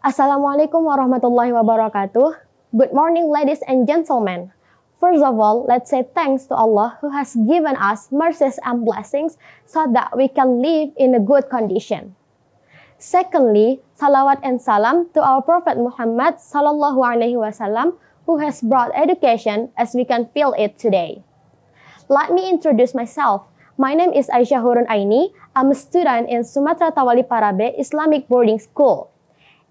Assalamualaikum warahmatullahi wabarakatuh. Good morning, ladies and gentlemen. First of all, let's say thanks to Allah who has given us mercies and blessings so that we can live in a good condition. Secondly, salawat and salam to our Prophet Muhammad sallallahu alaihi wasallam who has brought education as we can feel it today. Let me introduce myself. My name is Aisyah Hurun Aini. I'm a student in Sumatra Tawali Parabe Islamic Boarding School.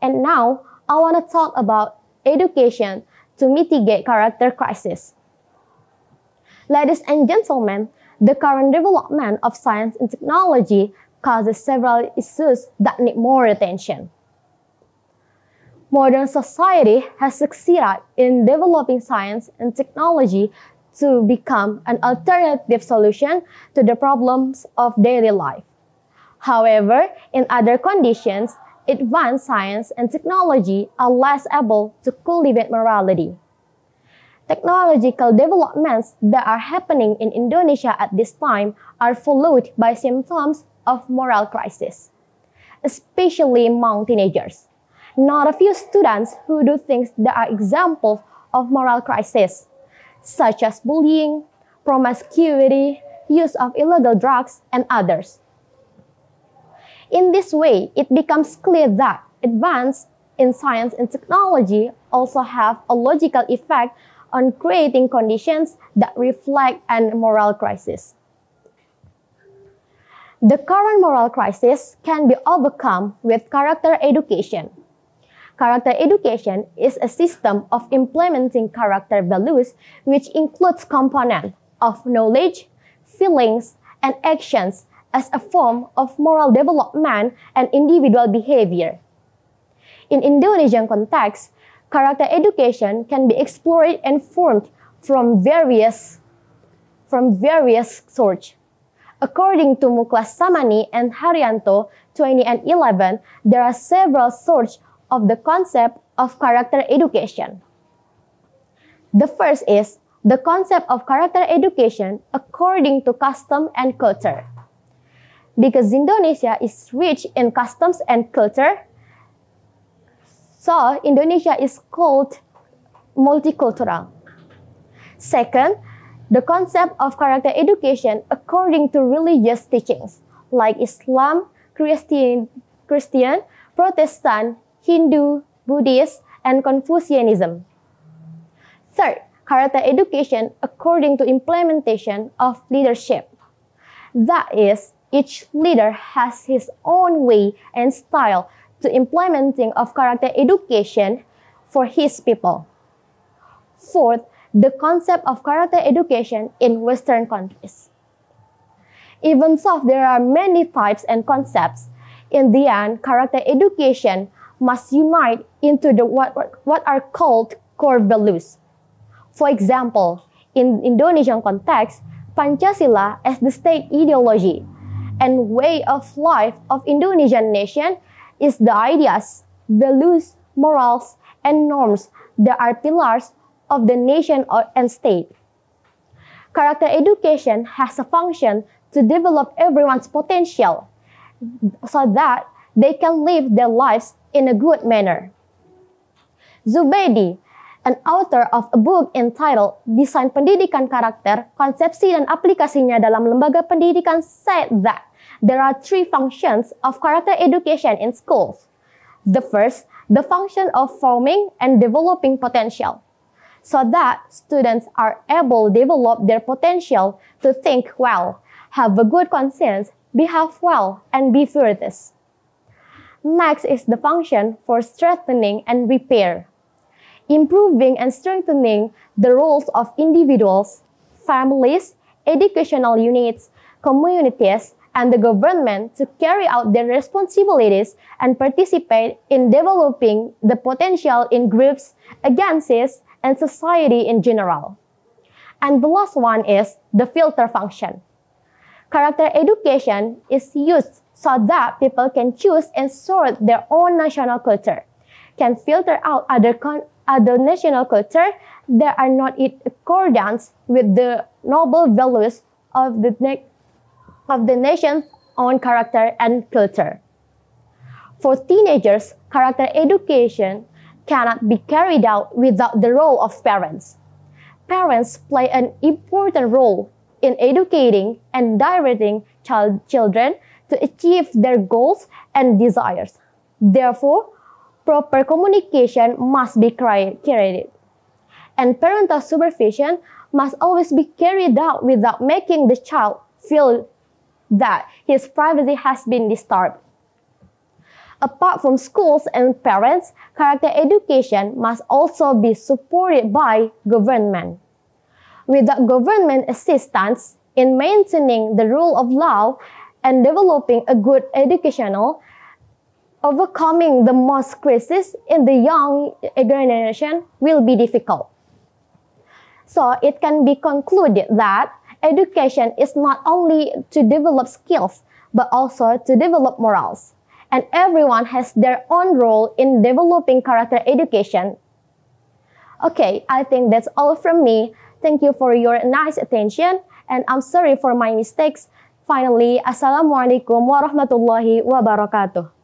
And now, I want to talk about education to mitigate character crisis. Ladies and gentlemen, the current development of science and technology causes several issues that need more attention. Modern society has succeeded in developing science and technology to become an alternative solution to the problems of daily life. However, in other conditions, advanced science and technology are less able to cultivate morality. Technological developments that are happening in Indonesia at this time are followed by symptoms of moral crisis, especially among teenagers. Not a few students who do things that are examples of moral crisis, such as bullying, promiscuity, use of illegal drugs, and others. In this way, it becomes clear that advances in science and technology also have a logical effect on creating conditions that reflect a moral crisis. The current moral crisis can be overcome with character education. Character education is a system of implementing character values which includes components of knowledge, feelings, and actions as a form of moral development and individual behavior. In Indonesian context, character education can be explored and formed from various sources. According to Muklas Samani and Haryanto 2011, there are several sources of the concept of character education. The first is the concept of character education according to custom and culture. Because Indonesia is rich in customs and culture, so Indonesia is called multicultural. Second, the concept of character education according to religious teachings like Islam, Christian, Protestant, Hindu, Buddhist, and Confucianism. Third, character education according to implementation of leadership. That is, each leader has his own way and style to implementing of character education for his people. Fourth, the concept of character education in Western countries. Even though there are many types and concepts, in the end, character education must unite into what are called core values. For example, in Indonesian context, Pancasila as the state ideology and way of life of Indonesian nation is the ideas, values, morals, and norms that are pillars of the nation and state. Character education has a function to develop everyone's potential so that they can live their lives in a good manner. Zubaidi, an author of a book entitled Desain Pendidikan Karakter, Konsepsi dan Aplikasinya dalam Lembaga Pendidikan, said that there are three functions of character education in schools. The first, the function of forming and developing potential, so that students are able to develop their potential to think well, have a good conscience, behave well, and be virtuous. Next is the function for strengthening and repair, improving and strengthening the roles of individuals, families, educational units, communities, and the government to carry out their responsibilities and participate in developing the potential in groups, agencies, and society in general. And the last one is the filter function. Character education is used so that people can choose and sort their own national culture, can filter out other national culture that are not in accordance with the noble values of the nation's own character and culture. For teenagers, character education cannot be carried out without the role of parents. Parents play an important role in educating and directing children to achieve their goals and desires. Therefore, proper communication must be carried, and parental supervision must always be carried out without making the child feel that his privacy has been disturbed. Apart from schools and parents, character education must also be supported by government. Without government assistance in maintaining the rule of law and developing a good educational, overcoming the most crisis in the young generation will be difficult. So it can be concluded that education is not only to develop skills, but also to develop morals. And everyone has their own role in developing character education. Okay, I think that's all from me. Thank you for your nice attention, and I'm sorry for my mistakes. Finally, Assalamualaikum warahmatullahi wabarakatuh.